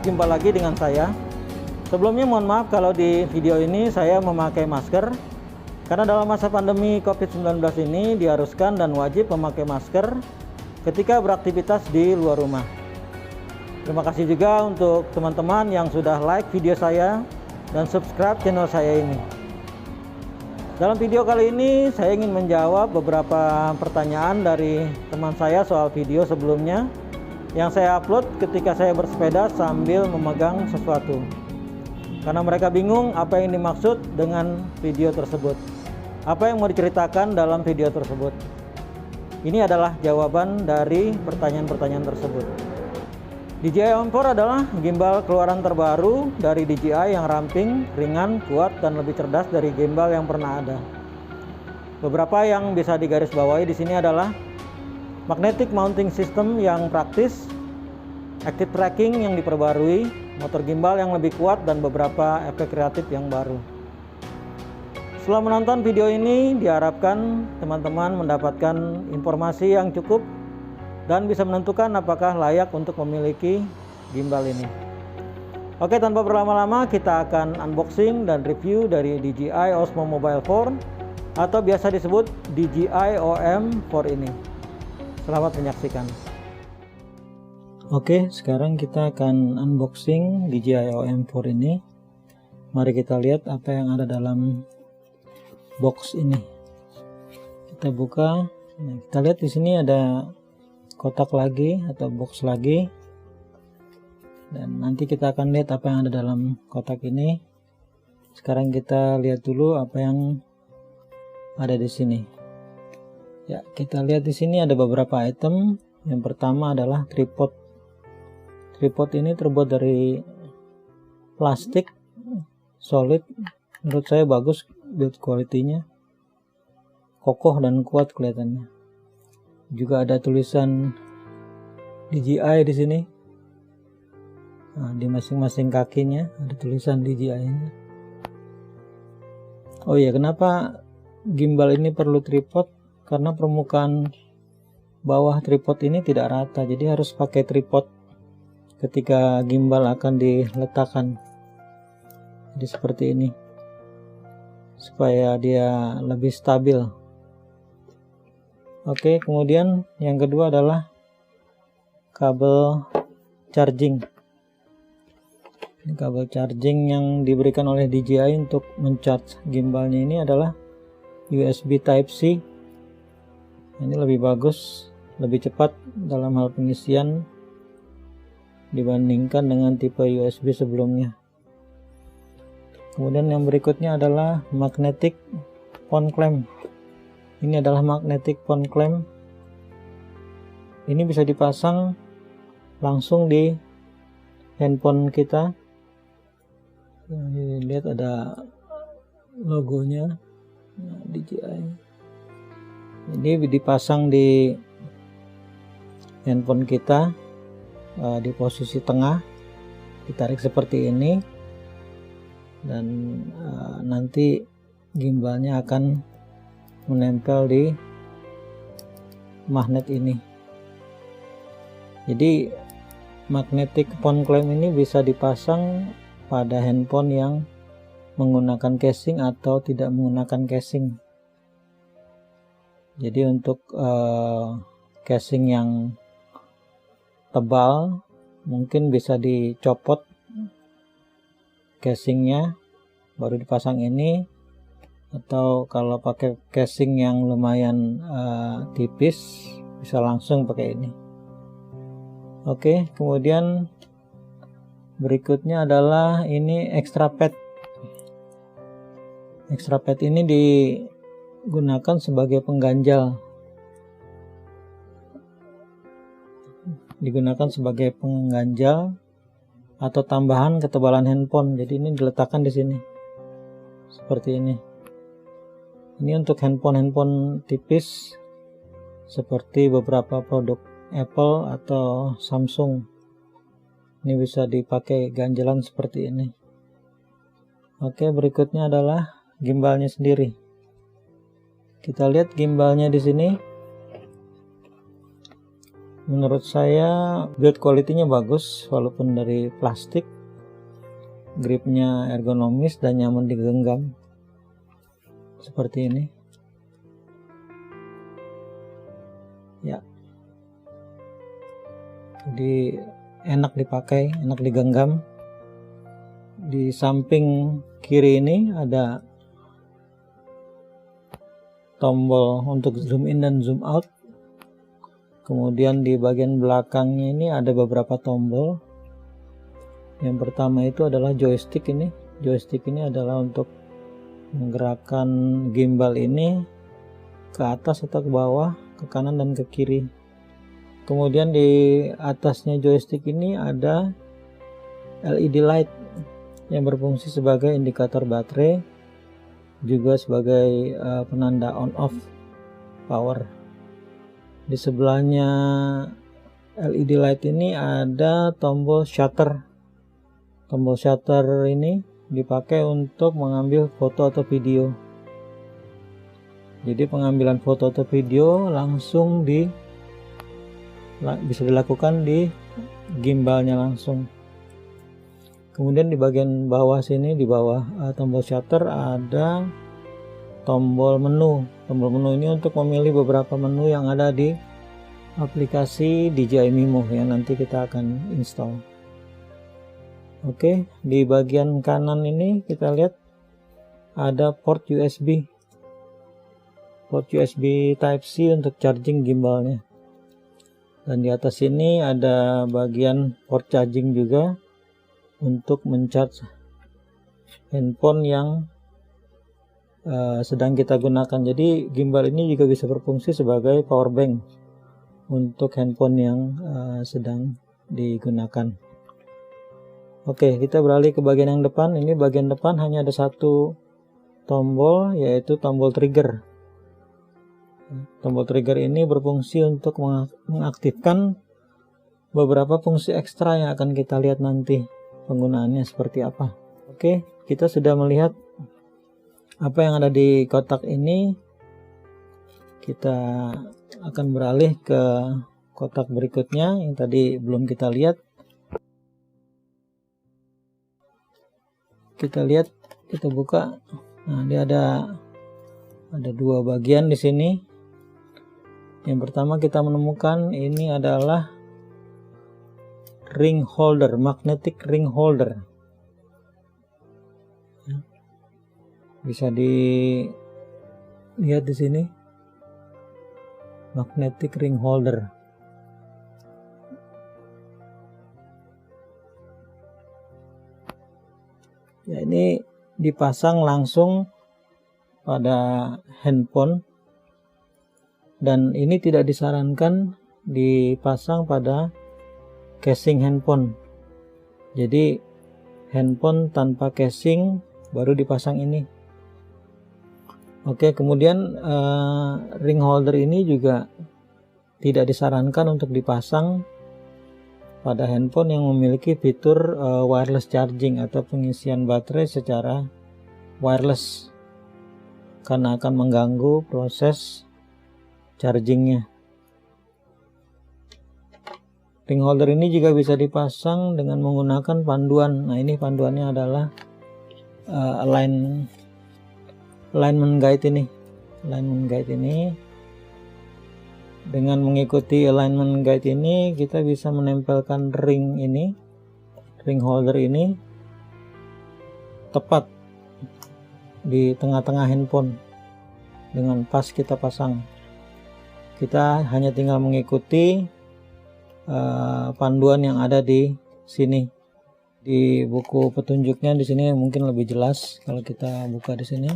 jumpa lagi dengan saya. Sebelumnya mohon maaf kalau di video ini saya memakai masker, karena dalam masa pandemi COVID-19 ini diharuskan dan wajib memakai masker ketika beraktivitas di luar rumah. Terima kasih juga untuk teman-teman yang sudah like video saya dan subscribe channel saya ini. Dalam video kali ini saya ingin menjawab beberapa pertanyaan dari teman saya soal video sebelumnya yang saya upload ketika saya bersepeda sambil memegang sesuatu. Karena mereka bingung apa yang dimaksud dengan video tersebut. Apa yang mau diceritakan dalam video tersebut. Ini adalah jawaban dari pertanyaan-pertanyaan tersebut. DJI OM4 adalah gimbal keluaran terbaru dari DJI yang ramping, ringan, kuat, dan lebih cerdas dari gimbal yang pernah ada. Beberapa yang bisa digarisbawahi di sini adalah magnetic mounting system yang praktis, active tracking yang diperbarui, motor gimbal yang lebih kuat, dan beberapa efek kreatif yang baru. Setelah menonton video ini, diharapkan teman-teman mendapatkan informasi yang cukup dan bisa menentukan apakah layak untuk memiliki gimbal ini. Oke, tanpa berlama-lama kita akan unboxing dan review dari DJI Osmo Mobile 4 atau biasa disebut DJI OM4 ini. Selamat menyaksikan. Oke, sekarang kita akan unboxing DJI OM4 ini. Mari kita lihat apa yang ada dalam box ini. Kita buka. Nah, kita lihat di sini ada kotak lagi atau box lagi, dan nanti kita akan lihat apa yang ada dalam kotak ini. Sekarang kita lihat dulu apa yang ada di sini. Ya, kita lihat di sini ada beberapa item. Yang pertama adalah tripod. Tripod ini terbuat dari plastik solid. Menurut saya bagus build quality-nya, kokoh dan kuat kelihatannya. Juga ada tulisan DJI di sini. Nah, di masing-masing kakinya ada tulisan DJI-nya. Oh iya, kenapa gimbal ini perlu tripod? Karena permukaan bawah tripod ini tidak rata, jadi harus pakai tripod ketika gimbal akan diletakkan. Jadi seperti ini, supaya dia lebih stabil. Oke, kemudian yang kedua adalah kabel charging. Ini kabel charging yang diberikan oleh DJI untuk mencharge gimbalnya ini adalah USB Type-C. Ini lebih bagus, lebih cepat dalam hal pengisian dibandingkan dengan tipe USB sebelumnya. Kemudian yang berikutnya adalah magnetic phone clamp. Ini adalah magnetic phone clamp. Ini bisa dipasang langsung di handphone kita. Ini lihat ada logonya DJI. Ini dipasang di handphone kita di posisi tengah, ditarik seperti ini, dan nanti gimbalnya akan menempel di magnet ini. Jadi magnetic phone clamp ini bisa dipasang pada handphone yang menggunakan casing atau tidak menggunakan casing. Jadi untuk casing yang tebal mungkin bisa dicopot casingnya baru dipasang ini, atau kalau pakai casing yang lumayan tipis bisa langsung pakai ini. Oke, kemudian berikutnya adalah ini extra pad. Extra pad ini digunakan sebagai pengganjal. Digunakan sebagai pengganjal atau tambahan ketebalan handphone. Jadi ini diletakkan di sini. Seperti ini. Ini untuk handphone tipis seperti beberapa produk Apple atau Samsung. Ini bisa dipakai ganjalan seperti ini. Oke, berikutnya adalah gimbalnya sendiri. Kita lihat gimbalnya di sini. Menurut saya build quality-nya bagus walaupun dari plastik. Gripnya ergonomis dan nyaman digenggam seperti ini ya, jadi enak dipakai, enak digenggam. Di samping kiri ini ada tombol untuk zoom in dan zoom out. Kemudian di bagian belakangnya ini ada beberapa tombol. Yang pertama itu adalah joystick ini. Joystick ini adalah untuk menggerakkan gimbal ini ke atas atau ke bawah, ke kanan dan ke kiri. Kemudian di atasnya joystick ini ada LED light yang berfungsi sebagai indikator baterai, juga sebagai penanda on off power. Di sebelahnya LED light ini ada tombol shutter. Tombol shutter ini dipakai untuk mengambil foto atau video. Jadi pengambilan foto atau video langsung bisa dilakukan di gimbalnya langsung. Kemudian di bagian bawah sini, di bawah tombol shutter ada tombol menu. Tombol menu ini untuk memilih beberapa menu yang ada di aplikasi DJI Mimo yang nanti kita akan install. Oke, di bagian kanan ini kita lihat ada port USB. Port USB Type-C untuk charging gimbalnya. Dan di atas ini ada bagian port charging juga untuk mencharge handphone yang sedang kita gunakan. Jadi gimbal ini juga bisa berfungsi sebagai power bank untuk handphone yang sedang digunakan. Oke, kita beralih ke bagian yang depan. Ini bagian depan hanya ada satu tombol, yaitu tombol trigger. Tombol trigger ini berfungsi untuk mengaktifkan beberapa fungsi ekstra yang akan kita lihat nanti penggunaannya seperti apa. Oke, kita sudah melihat apa yang ada di kotak ini. Kita akan beralih ke kotak berikutnya yang tadi belum kita lihat. Kita lihat, kita buka. Nah, dia ada dua bagian di sini. Yang pertama kita menemukan ini adalah ring holder, magnetic ring holder. Bisa dilihat di sini, magnetic ring holder. Ya, ini dipasang langsung pada handphone dan ini tidak disarankan dipasang pada casing handphone. Jadi handphone tanpa casing baru dipasang ini. Oke, kemudian ring holder ini juga tidak disarankan untuk dipasang pada handphone yang memiliki fitur wireless charging atau pengisian baterai secara wireless, karena akan mengganggu proses chargingnya. Ring holder ini juga bisa dipasang dengan menggunakan panduan. Nah, ini panduannya adalah alignment guide ini. Alignment guide ini, dengan mengikuti alignment guide ini kita bisa menempelkan ring holder ini tepat di tengah-tengah handphone dengan pas kita pasang. Kita hanya tinggal mengikuti panduan yang ada di sini. Di buku petunjuknya di sini mungkin lebih jelas kalau kita buka di sini.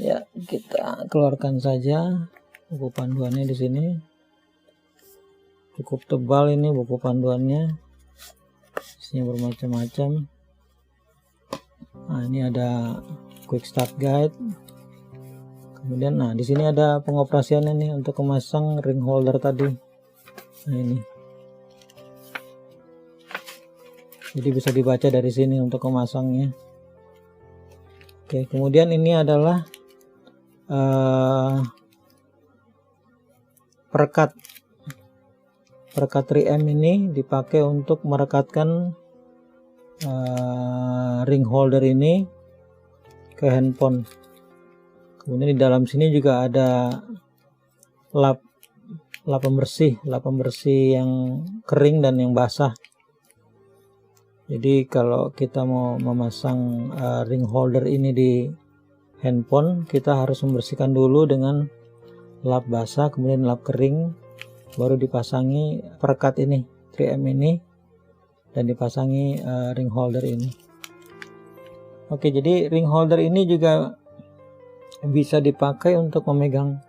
Ya, kita keluarkan saja buku panduannya di sini. Cukup tebal ini buku panduannya. Isinya bermacam-macam. Nah, ini ada quick start guide. Kemudian di sini ada pengoperasiannya nih untuk memasang ring holder tadi. Nah, ini. Jadi bisa dibaca dari sini untuk memasangnya. Oke, kemudian ini adalah perekat perekat 3M ini dipakai untuk merekatkan ring holder ini ke handphone. Kemudian di dalam sini juga ada lap pembersih yang kering dan yang basah. Jadi kalau kita mau memasang ring holder ini di handphone, kita harus membersihkan dulu dengan lap basah, kemudian lap kering, baru dipasangi perekat ini 3M ini dan dipasangi ring holder ini. Oke, jadi ring holder ini juga bisa dipakai untuk memegang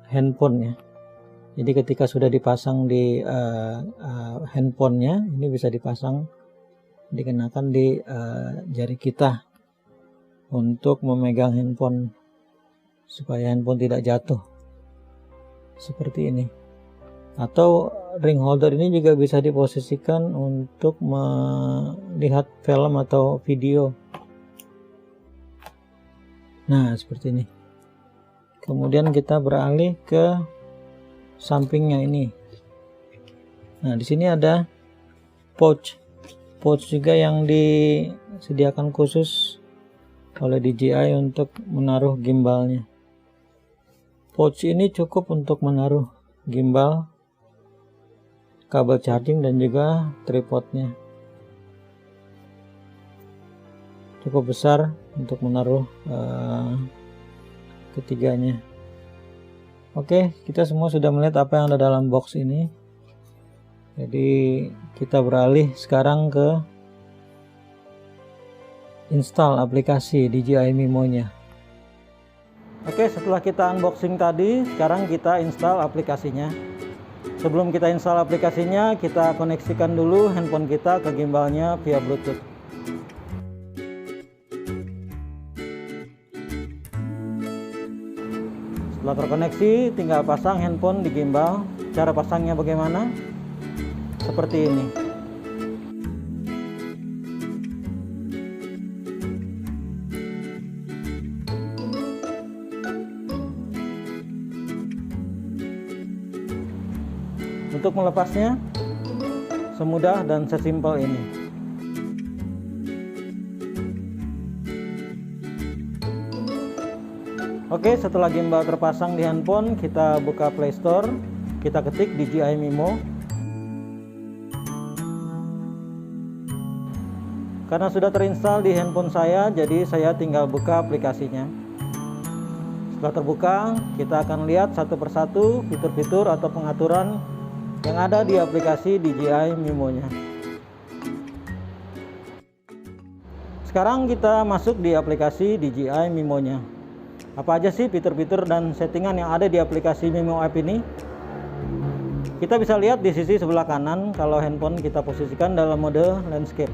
handphone ya. Jadi ketika sudah dipasang di handphonenya, ini bisa dikenakan di jari kita untuk memegang handphone supaya handphone tidak jatuh seperti ini. Atau ring holder ini juga bisa diposisikan untuk melihat film atau video. Nah, seperti ini. Kemudian kita beralih ke sampingnya ini. Nah, di sini ada pouch juga yang disediakan khusus oleh DJI untuk menaruh gimbalnya. Pouch ini cukup untuk menaruh gimbal, kabel charging, dan juga tripodnya. Cukup besar untuk menaruh ketiganya. Oke, kita semua sudah melihat apa yang ada dalam box ini. Jadi kita beralih sekarang ke install aplikasi DJI Mimo-nya. Oke, setelah kita unboxing tadi, sekarang kita install aplikasinya. Sebelum kita install aplikasinya, kita koneksikan dulu handphone kita ke gimbalnya via Bluetooth. Setelah terkoneksi, tinggal pasang handphone di gimbal. Cara pasangnya bagaimana? Seperti ini. Untuk melepasnya semudah dan sesimpel ini. Oke, setelah gimbal terpasang di handphone, kita buka Play Store, kita ketik DJI Mimo. Karena sudah terinstall di handphone saya, jadi saya tinggal buka aplikasinya. Setelah terbuka, kita akan lihat satu persatu fitur-fitur atau pengaturan yang ada di aplikasi DJI Mimo-nya. Sekarang kita masuk di aplikasi DJI Mimo-nya. Apa aja sih fitur-fitur dan settingan yang ada di aplikasi Mimo App ini? Kita bisa lihat di sisi sebelah kanan kalau handphone kita posisikan dalam mode landscape.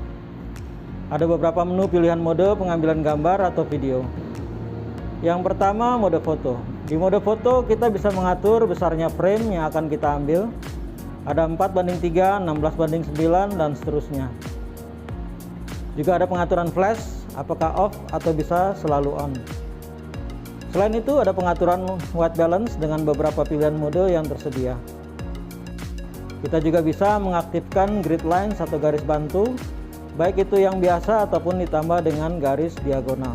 Ada beberapa menu pilihan mode pengambilan gambar atau video. Yang pertama, mode foto. Di mode foto kita bisa mengatur besarnya frame yang akan kita ambil. Ada 4:3, 16:9, dan seterusnya. Juga ada pengaturan flash, apakah off atau bisa selalu on. Selain itu ada pengaturan white balance dengan beberapa pilihan mode yang tersedia. Kita juga bisa mengaktifkan grid lines atau garis bantu, baik itu yang biasa ataupun ditambah dengan garis diagonal.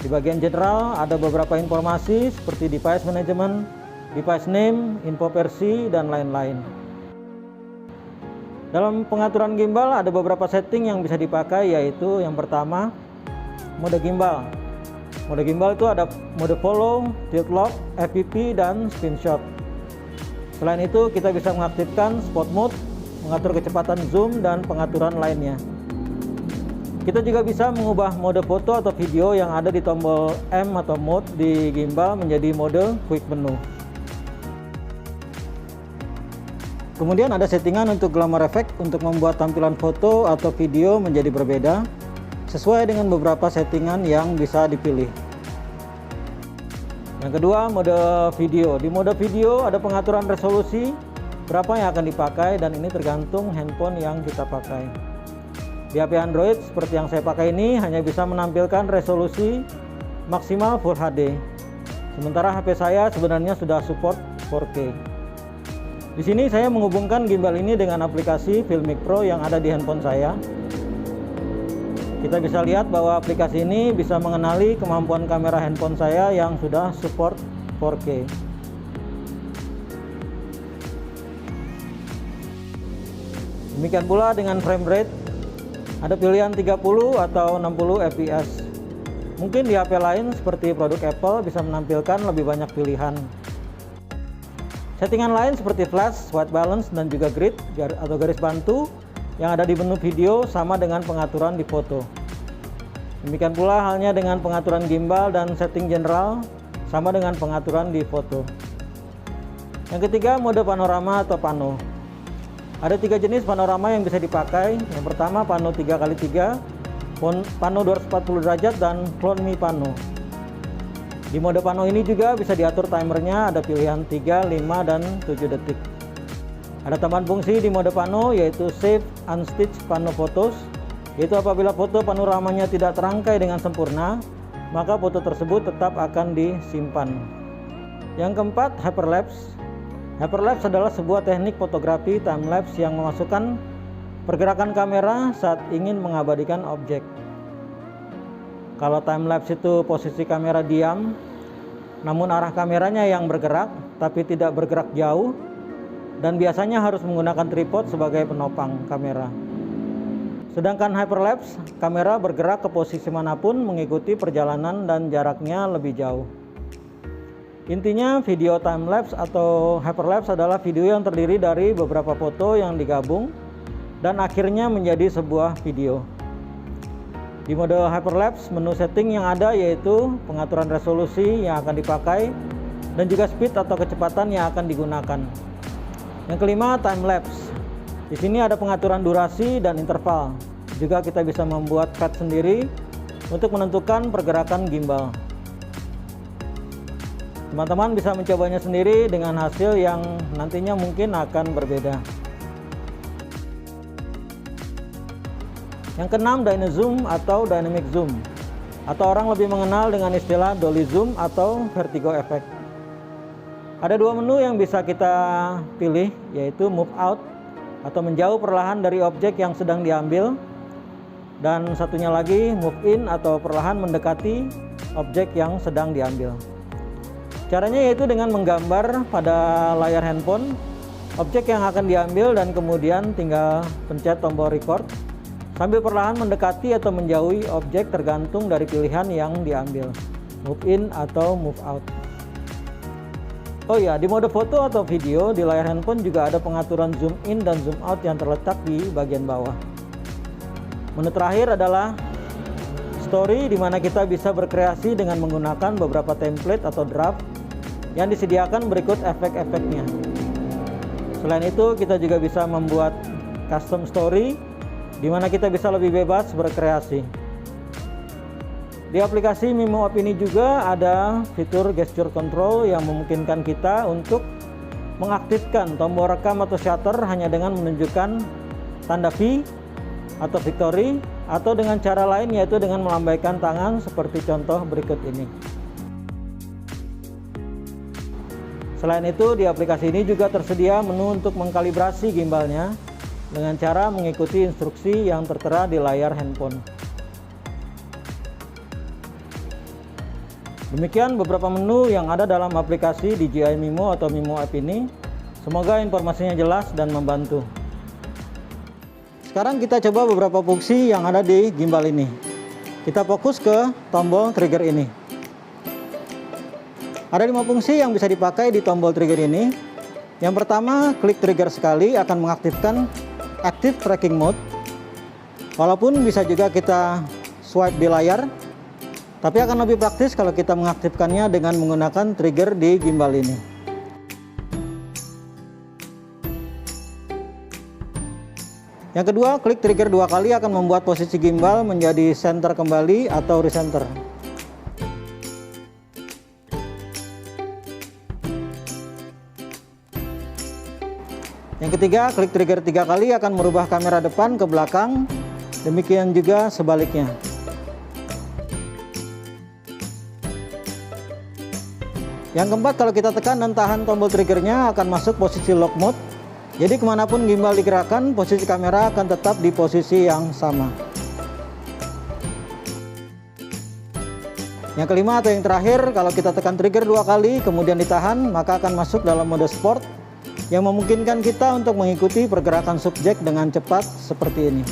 Di bagian general ada beberapa informasi seperti device management, device name, info versi, dan lain-lain. Dalam pengaturan gimbal ada beberapa setting yang bisa dipakai, yaitu yang pertama, mode gimbal. Mode gimbal itu ada mode follow, tilt lock, FPV, dan spin shot. Selain itu kita bisa mengaktifkan spot mode, mengatur kecepatan zoom, dan pengaturan lainnya. Kita juga bisa mengubah mode foto atau video yang ada di tombol M atau mode di gimbal menjadi mode quick menu. Kemudian ada settingan untuk glamour effect untuk membuat tampilan foto atau video menjadi berbeda sesuai dengan beberapa settingan yang bisa dipilih. Yang kedua, mode video. Di mode video ada pengaturan resolusi berapa yang akan dipakai, dan ini tergantung handphone yang kita pakai. Di HP Android seperti yang saya pakai ini hanya bisa menampilkan resolusi maksimal Full HD. Sementara HP saya sebenarnya sudah support 4K. Di sini saya menghubungkan gimbal ini dengan aplikasi Filmic Pro yang ada di handphone saya. Kita bisa lihat bahwa aplikasi ini bisa mengenali kemampuan kamera handphone saya yang sudah support 4K. Demikian pula dengan frame rate, ada pilihan 30 atau 60 fps. Mungkin di HP lain seperti produk Apple bisa menampilkan lebih banyak pilihan. Settingan lain seperti flash, white balance, dan juga grid atau garis bantu yang ada di menu video sama dengan pengaturan di foto. Demikian pula halnya dengan pengaturan gimbal dan setting general sama dengan pengaturan di foto. Yang ketiga, mode panorama atau pano. Ada 3 jenis panorama yang bisa dipakai. Yang pertama pano 3x3, pano 240 derajat, dan clone me pano. Di mode pano ini juga bisa diatur timernya, ada pilihan 3, 5, dan 7 detik. Ada tambahan fungsi di mode pano yaitu Save Unstitched Pano Photos, yaitu apabila foto panoramanya tidak terangkai dengan sempurna, maka foto tersebut tetap akan disimpan. Yang keempat, Hyperlapse. Hyperlapse adalah sebuah teknik fotografi timelapse yang memasukkan pergerakan kamera saat ingin mengabadikan objek. Kalau timelapse itu posisi kamera diam, namun arah kameranya yang bergerak, tapi tidak bergerak jauh, dan biasanya harus menggunakan tripod sebagai penopang kamera. Sedangkan hyperlapse, kamera bergerak ke posisi manapun mengikuti perjalanan dan jaraknya lebih jauh. Intinya, video timelapse atau hyperlapse adalah video yang terdiri dari beberapa foto yang digabung dan akhirnya menjadi sebuah video. Di mode hyperlapse, menu setting yang ada yaitu pengaturan resolusi yang akan dipakai dan juga speed atau kecepatan yang akan digunakan. Yang kelima, timelapse. Di sini ada pengaturan durasi dan interval. Juga kita bisa membuat pad sendiri untuk menentukan pergerakan gimbal. Teman-teman bisa mencobanya sendiri dengan hasil yang nantinya mungkin akan berbeda. Yang keenam, Dynazoom atau Dynamic Zoom, atau orang lebih mengenal dengan istilah Dolly Zoom atau Vertigo Effect. Ada 2 menu yang bisa kita pilih, yaitu Move Out atau menjauh perlahan dari objek yang sedang diambil, dan satunya lagi Move In atau perlahan mendekati objek yang sedang diambil. Caranya yaitu dengan menggambar pada layar handphone objek yang akan diambil dan kemudian tinggal pencet tombol record sambil perlahan mendekati atau menjauhi objek tergantung dari pilihan yang diambil, move in atau move out. Oh ya, di mode foto atau video di layar handphone juga ada pengaturan zoom in dan zoom out yang terletak di bagian bawah. Menu terakhir adalah story, di mana kita bisa berkreasi dengan menggunakan beberapa template atau draft yang disediakan berikut efek-efeknya. Selain itu, kita juga bisa membuat custom story, di mana kita bisa lebih bebas berkreasi. Di aplikasi Mimo App ini juga ada fitur gesture control yang memungkinkan kita untuk mengaktifkan tombol rekam atau shutter hanya dengan menunjukkan tanda V atau victory, atau dengan cara lain yaitu dengan melambaikan tangan seperti contoh berikut ini. Selain itu, di aplikasi ini juga tersedia menu untuk mengkalibrasi gimbalnya dengan cara mengikuti instruksi yang tertera di layar handphone. Demikian beberapa menu yang ada dalam aplikasi DJI Mimo atau Mimo App ini. Semoga informasinya jelas dan membantu. Sekarang kita coba beberapa fungsi yang ada di gimbal ini. Kita fokus ke tombol trigger ini. Ada 5 fungsi yang bisa dipakai di tombol trigger ini. Yang pertama, klik trigger sekali akan mengaktifkan Active Tracking Mode. Walaupun bisa juga kita swipe di layar, tapi akan lebih praktis kalau kita mengaktifkannya dengan menggunakan trigger di gimbal ini. Yang kedua, klik trigger 2 kali akan membuat posisi gimbal menjadi center kembali atau recenter. Yang ketiga, klik trigger 3 kali akan merubah kamera depan ke belakang, demikian juga sebaliknya. Yang keempat, kalau kita tekan dan tahan tombol triggernya akan masuk posisi lock mode. Jadi kemanapun gimbal digerakkan, posisi kamera akan tetap di posisi yang sama. Yang kelima atau yang terakhir, kalau kita tekan trigger 2 kali kemudian ditahan, maka akan masuk dalam mode sport yang memungkinkan kita untuk mengikuti pergerakan subjek dengan cepat seperti ini.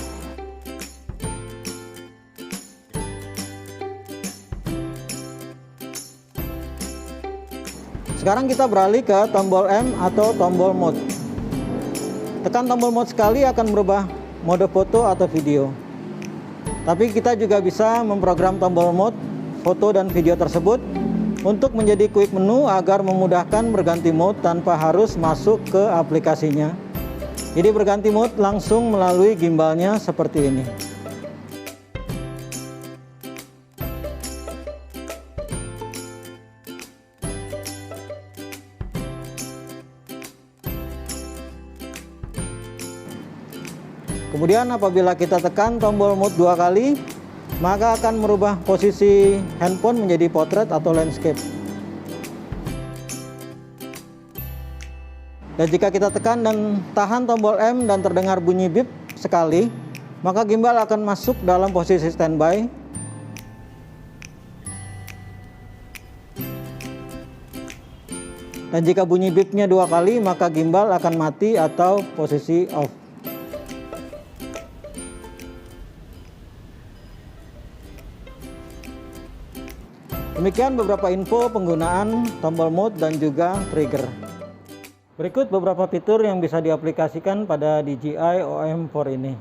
Sekarang kita beralih ke tombol M atau tombol mode. Tekan tombol mode sekali akan merubah mode foto atau video. Tapi kita juga bisa memprogram tombol mode foto dan video tersebut untuk menjadi quick menu agar memudahkan berganti mode tanpa harus masuk ke aplikasinya. Jadi berganti mode langsung melalui gimbalnya seperti ini. Kemudian apabila kita tekan tombol mode 2 kali, maka akan merubah posisi handphone menjadi portrait atau landscape. Dan jika kita tekan dan tahan tombol M dan terdengar bunyi beep sekali, maka gimbal akan masuk dalam posisi standby. Dan jika bunyi beepnya 2 kali, maka gimbal akan mati atau posisi off. Demikian beberapa info penggunaan tombol mode dan juga trigger. Berikut beberapa fitur yang bisa diaplikasikan pada DJI OM4 ini.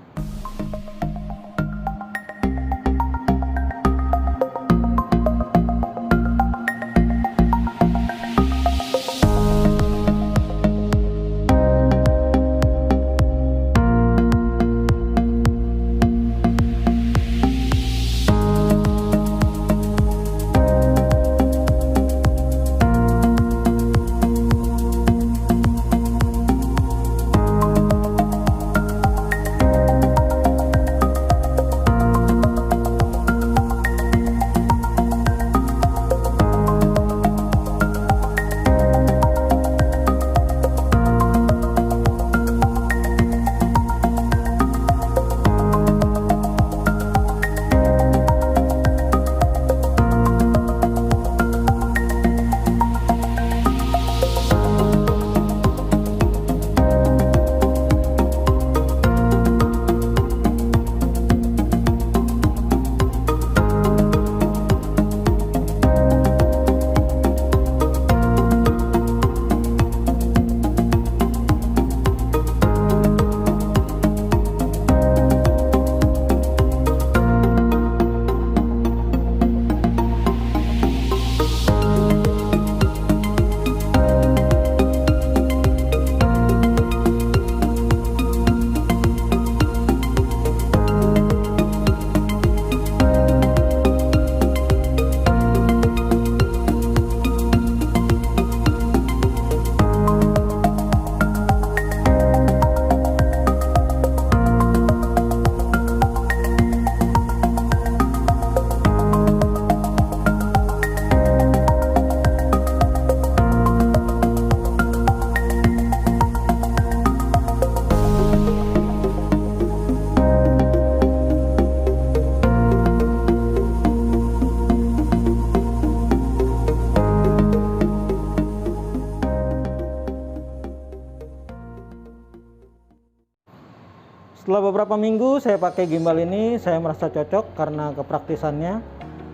Setelah beberapa minggu saya pakai gimbal ini, saya merasa cocok karena kepraktisannya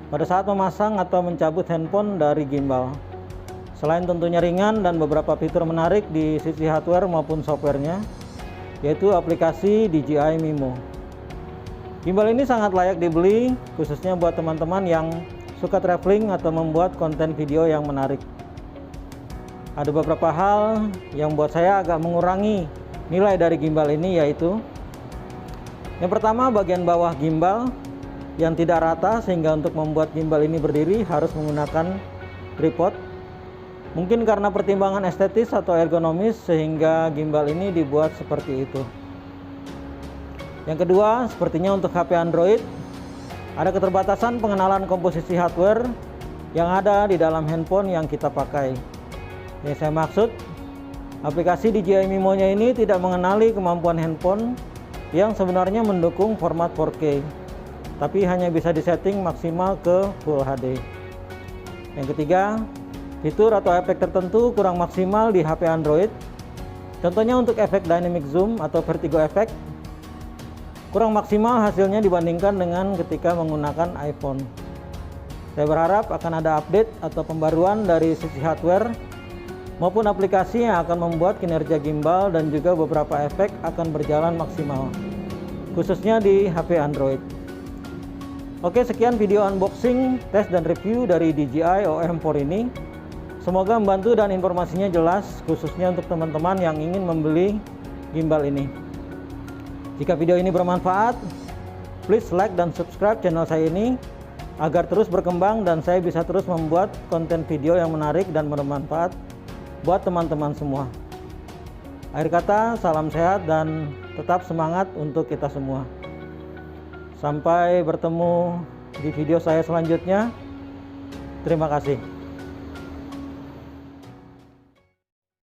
pada saat memasang atau mencabut handphone dari gimbal. Selain tentunya ringan dan beberapa fitur menarik di sisi hardware maupun softwarenya, yaitu aplikasi DJI Mimo. Gimbal ini sangat layak dibeli, khususnya buat teman-teman yang suka traveling atau membuat konten video yang menarik. Ada beberapa hal yang buat saya agak mengurangi nilai dari gimbal ini, yaitu yang pertama, bagian bawah gimbal yang tidak rata, sehingga untuk membuat gimbal ini berdiri harus menggunakan tripod. Mungkin karena pertimbangan estetis atau ergonomis sehingga gimbal ini dibuat seperti itu. Yang kedua, sepertinya untuk HP Android ada keterbatasan pengenalan komposisi hardware yang ada di dalam handphone yang kita pakai. Yang saya maksud, aplikasi DJI Mimo-nya ini tidak mengenali kemampuan handphone yang sebenarnya mendukung format 4K, tapi hanya bisa disetting maksimal ke Full HD. Yang ketiga, fitur atau efek tertentu kurang maksimal di HP Android. Contohnya untuk efek dynamic zoom atau vertigo effect, kurang maksimal hasilnya dibandingkan dengan ketika menggunakan iPhone. Saya berharap akan ada update atau pembaruan dari sisi hardware maupun aplikasi yang akan membuat kinerja gimbal dan juga beberapa efek akan berjalan maksimal, khususnya di HP Android. Oke, sekian video unboxing, tes dan review dari DJI OM4 ini. Semoga membantu dan informasinya jelas, khususnya untuk teman-teman yang ingin membeli gimbal ini. Jika video ini bermanfaat, please like dan subscribe channel saya ini agar terus berkembang dan saya bisa terus membuat konten video yang menarik dan bermanfaat buat teman-teman semua. Akhir kata, salam sehat dan tetap semangat untuk kita semua. Sampai bertemu di video saya selanjutnya. Terima kasih.